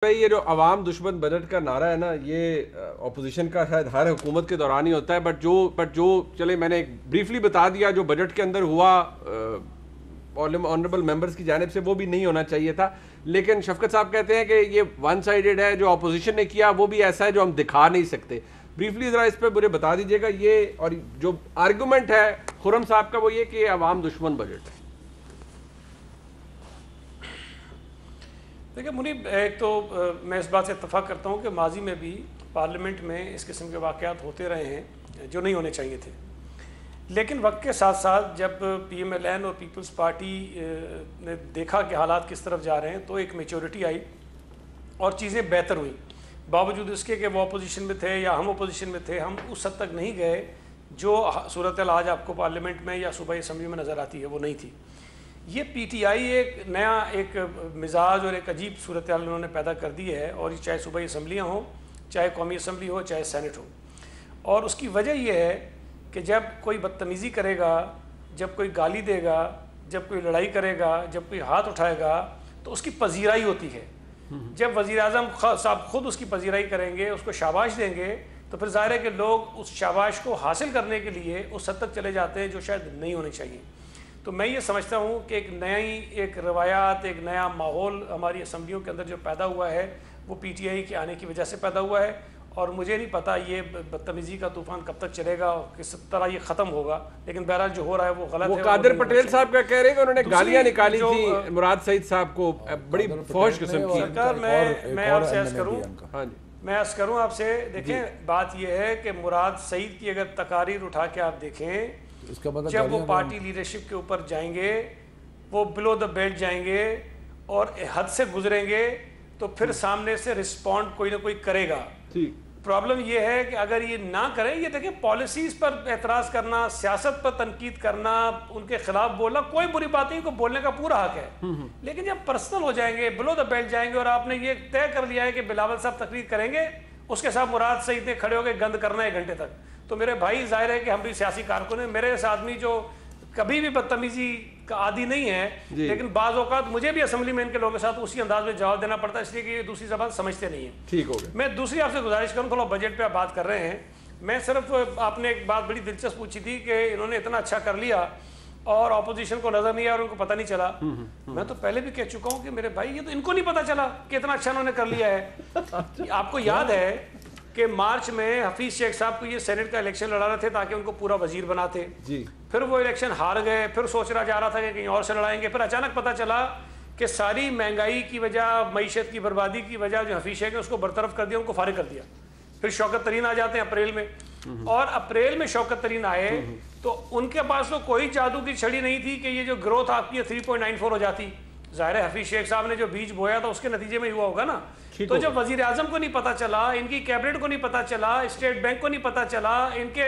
یہ جو عوام دشمن بجٹ کا نعرہ ہے نا، یہ اپوزیشن کا شاید ہر حکومت کے دوران ہی ہوتا ہے، بٹ جو چلے میں نے بریفلی بتا دیا جو بجٹ کے اندر ہوا آنریبل ممبرز کی جانب سے، وہ بھی نہیں ہونا چاہیے تھا. لیکن شفقت صاحب کہتے ہیں کہ یہ ون سائیڈڈ ہے، جو اپوزیشن نے کیا وہ بھی ایسا ہے جو ہم دکھا نہیں سکتے. بریفلی ذرا اس پہ مجھے بتا دیجیے گا یہ، اور جو آرگومنٹ ہے خرم صاحب کا وہ یہ کہ عوام دشمن بجٹ ہے. دیکھیں منیب، ایک تو میں اس بات سے اتفاق کرتا ہوں کہ ماضی میں بھی پارلیمنٹ میں اس قسم کے واقعات ہوتے رہے ہیں جو نہیں ہونے چاہیے تھے. لیکن وقت کے ساتھ ساتھ جب پی ایم ایل این اور پیپلز پارٹی نے دیکھا کہ حالات کس طرف جا رہے ہیں تو ایک میچورٹی آئی اور چیزیں بہتر ہوئیں. باوجود اس کے کہ وہ اپوزیشن میں تھے یا ہم اپوزیشن میں تھے، ہم اس حد تک نہیں گئے جو صورتحال آج آپ کو پارلیمنٹ میں یا صوبائی اسمبلی میں نظر آتی ہے، وہ نہیں تھی. یہ پی ٹی آئی ایک نیا ایک مزاج اور ایک عجیب صورتحال انہوں نے پیدا کر دی ہے، اور یہ چاہے صوبائی اسمبلیاں ہوں، چاہے قومی اسمبلی ہو، چاہے سینٹ ہو. اور اس کی وجہ یہ ہے کہ جب کوئی بدتمیزی کرے گا، جب کوئی گالی دے گا، جب کوئی لڑائی کرے گا، جب کوئی ہاتھ اٹھائے گا تو اس کی پذیرائی ہوتی ہے. جب وزیر اعظم صاحب خود اس کی پذیرائی کریں گے، اس کو شاباش دیں گے، تو پھر ظاہر ہے کہ لوگ اس شاباش کو حاصل کرنے کے لیے اس حد تک چلے جاتے ہیں جو شاید نہیں ہونے چاہیے. تو میں یہ سمجھتا ہوں کہ ایک نئی ایک روایات، ایک نیا ماحول ہماری اسمبلیوں کے اندر جو پیدا ہوا ہے وہ پی ٹی آئی کے آنے کی وجہ سے پیدا ہوا ہے. اور مجھے نہیں پتا یہ بدتمیزی کا طوفان کب تک چلے گا اور کس طرح یہ ختم ہوگا، لیکن بہرحال جو ہو رہا ہے وہ غلط ہے. وہ قادر پٹیل صاحب کا کہہ رہے ہیں کہ انہوں نے گالیاں نکالی تھی مراد سعید صاحب کو، بڑی فوش قسم کی. سرکار میں آپ سے عرض کروں، میں عرض کروں آپ سے، دیکھیں بات یہ ہے کہ مراد سعید کی اگر تقاریر اٹھا کے آپ دیکھیں، جب وہ پارٹی لیڈرشپ کے اوپر جائیں گے، وہ بلو دا بیلٹ جائیں گے اور حد سے گزریں گے، تو پھر سامنے سے رسپونڈ کوئی نہ کوئی کرے گا. پرابلم یہ ہے کہ اگر یہ نہ کریں، یہ دیکھیں پالیسیز پر اعتراض کرنا، سیاست پر تنقید کرنا، ان کے خلاف بولنا کوئی بری بات نہیں، کو بولنے کا پورا حق ہے. لیکن جب پرسنل ہو جائیں گے، بلو دا بیلٹ جائیں گے، اور آپ نے یہ طے کر لیا ہے کہ بلاول صاحب تقریر کریں گے، اس کے ساتھ مراد سعید نے کھڑے ہو کے گند کرنا 1 گھنٹے تک، تو میرے بھائی ظاہر ہے کہ ہم بھی سیاسی کارکن ہیں. میرے اس آدمی جو کبھی بھی بدتمیزی کا عادی نہیں ہے، لیکن بعض اوقات مجھے بھی اسمبلی میں ان کے لوگوں کے ساتھ اسی انداز میں جواب دینا پڑتا ہے، اس لیے کہ یہ دوسری زبان سمجھتے نہیں ہیں. ٹھیک ہو گیا. میں دوسری آپ سے گزارش کروں، تھوڑا بجٹ پہ آپ بات کر رہے ہیں، میں صرف آپ نے ایک بات بڑی دلچسپ پوچھی تھی کہ انہوں نے اتنا اچھا کر لیا اور اپوزیشن کو نظر نہیں آیا اور ان کو پتہ نہیں چلا. میں تو پہلے بھی کہہ چکا ہوں کہ میرے بھائی یہ تو ان کو نہیں پتہ چلا کہ اتنا اچھا انہوں نے کر لیا ہے. آپ کو یاد ہے کہ مارچ میں حفیظ شیخ صاحب کو یہ سینٹ کا الیکشن لڑا رہے تھے تاکہ ان کو پورا وزیر بناتے، پھر وہ الیکشن ہار گئے، پھر سوچ رہا جا رہا تھا کہ کہیں اور سے لڑائیں گے، پھر اچانک پتہ چلا کہ ساری مہنگائی کی وجہ، معیشت کی بربادی کی وجہ جو حفیظ شیخ نے اس کو برطرف کر دیا، ان کو فارغ کر دیا. پھر شوکت ترین آ جاتے ہیں اپریل میں، اور اپریل میں شوکت ترین آئے تو ان کے پاس تو کوئی جادو کی چھڑی نہیں تھی کہ یہ جو گروتھ آپ کی 3.94 ہو جاتی. ظاہر ہے حفیظ شیخ صاحب نے جو بیج بویا تھا اس کے نتیجے میں ہوا ہوگا نا. تو جب وزیر اعظم کو نہیں پتہ چلا، ان کی کیبنٹ کو نہیں پتہ چلا، اسٹیٹ بینک کو نہیں پتہ چلا، ان کے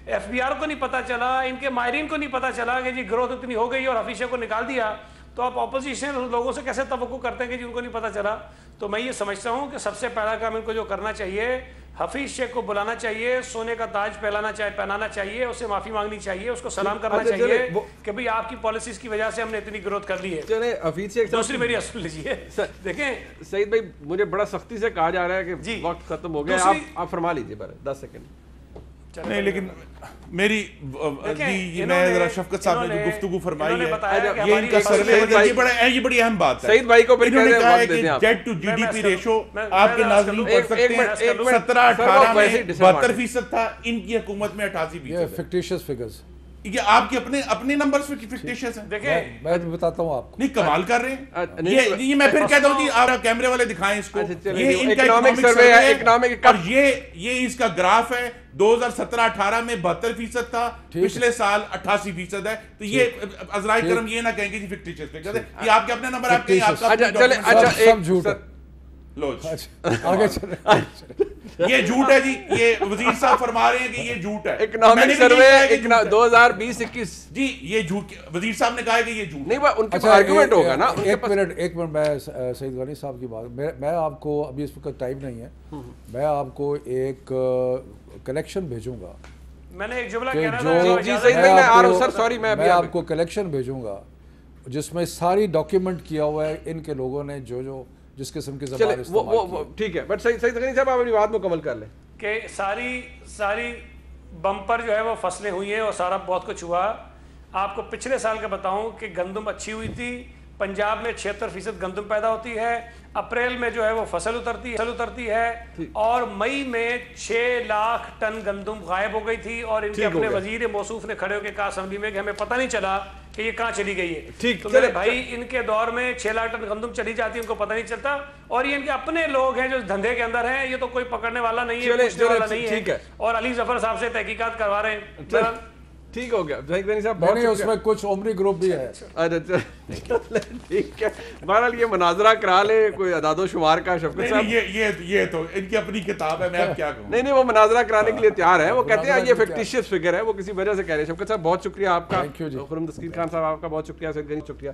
ایف بی آر کو نہیں پتہ چلا، ان کے ماہرین کو نہیں پتہ چلا کہ جی گروتھ اتنی ہو گئی اور حفیظ شیخ کو نکال دیا، تو آپ اپوزیشن لوگوں سے کیسے توقع کرتے ہیں کہ جی ان کو نہیں پتہ چلا. تو میں یہ سمجھتا ہوں کہ سب سے پہلا کام ان کو جو کرنا چاہیے، حفیظ شیخ کو بلانا چاہیے، سونے کا تاج پہنانا چاہیے، اسے معافی مانگنی چاہیے، اس کو سلام کرنا چاہیے کہ بھئی آپ کی پالیسیز کی وجہ سے ہم نے اتنی گروتھ کر لی ہے. چلے حفیظ شیخ دوسری میری اصل لیجیے، دیکھیں سعید بھائی مجھے بڑا سختی سے کہا جا رہا ہے کہ وقت ختم ہو گیا، آپ فرما لیجیے 10 سیکنڈ. نہیں لیکن میری میں ذرا شفقت صاحب نے جو گفتگو فرمائی ہے، یہ ان کا سروے یہ بڑی اہم بات ہے. سعید بھائی کو انہوں نے کہا ہے کہ debt to G D P ratio آپ کے ناظرین پڑھ سکتے ہیں 17-18 میں 72% تھا، ان کی حکومت میں 88%. فکٹیشس فگرز یہ آپ کے اپنے نمبرز فکٹیشس ہیں. دیکھیں میں بتاتا ہوں آپ کو، نہیں کمال کر رہے ہیں. یہ میں پھر کہتا ہوں جی آپ کیمرے والے دکھائیں اس کو، یہ ان کا اکنامک سروے ہے، اور یہ اس کا گراف ہے. 2017-18 میں 72% تھا، پچھلے سال 88% ہے. تو یہ عذرائے کرم یہ نہ کہیں گے جی فکٹیشس فگرز ہے، یہ آپ کے اپنے نمبر آپ کہیں، آپ کا سب جھوٹ ہے. لو آگے چلیں. یہ جھوٹ ہے جی، یہ وزیر صاحب فرما رہے ہیں کہ یہ جھوٹ ہے. اکنامک سروے 2020-21 جی یہ جھوٹ، وزیر صاحب نے کہا ہے کہ یہ جھوٹ نہیں، ان کے پاس آرگومنٹ ہوگا نا. ایک منٹ میں سعید غنی صاحب کی بات، میں آپ کو ابھی اس وقت ٹائم نہیں ہے، میں آپ کو ایک کلیکشن بھیجوں گا. میں نے ایک جملہ کہنا تھا، میں آپ کو کلیکشن بھیجوں گا جس میں ساری ڈاکیومنٹ کیا ہوا ہے ان کے لوگوں نے، جو جس قسم کی چلے زبان استعمال کی. ٹھیک ہے بٹ سعید غنی صاحب آپ اپنی بات مکمل کر لیں کہ ساری بمپر جو ہے وہ فصلیں ہوئی ہیں اور سارا بہت کچھ ہوا. آپ کو پچھلے سال کا بتاؤں کہ گندم اچھی ہوئی تھی, پنجاب میں 76% گندم پیدا ہوتی ہے, اپریل میں جو ہے وہ فصل اترتی ہے اور مئی میں 6 لاکھ ٹن گندم غائب ہو گئی تھی اور ان کے اپنے وزیر موصوف نے کھڑے ہو کے کہا اسمبلی میں کہ ہمیں پتہ نہیں چلا کہ یہ کہاں چلی گئی ہے. تو میرے بھائی ان کے دور میں 6 لاکھ ٹن گندم چلی جاتی ہے, ان کو پتہ نہیں چلتا, اور یہ ان کے اپنے لوگ ہیں جو دھندے کے اندر ہیں, یہ تو کوئی پکڑنے والا نہیں ہے, پوچھنے والا نہیں ہے, اور علی ظفر صاحب سے تحقیقات کروا رہے ہیں. ٹھیک ہو گیا صاحب, نہیں اس میں کچھ عمری گروپ بھی ہے. ٹھیک ہے, بہرحال یہ مناظرہ کرا لے کوئی اعداد و شمار کا شفقت صاحب, یہ تو ان کی اپنی کتاب ہے, میں اب کیا کہوں. نہیں وہ مناظرہ کرانے کے لیے تیار ہے, وہ کہتے ہیں یہ فیکٹیشیس فگر ہے, وہ کسی وجہ سے کہہ رہے ہیں. شفقت صاحب بہت شکریہ آپ کا, خرم دستگیر خان صاحب آپ کا بہت شکریہ, سعید غنی شکریہ.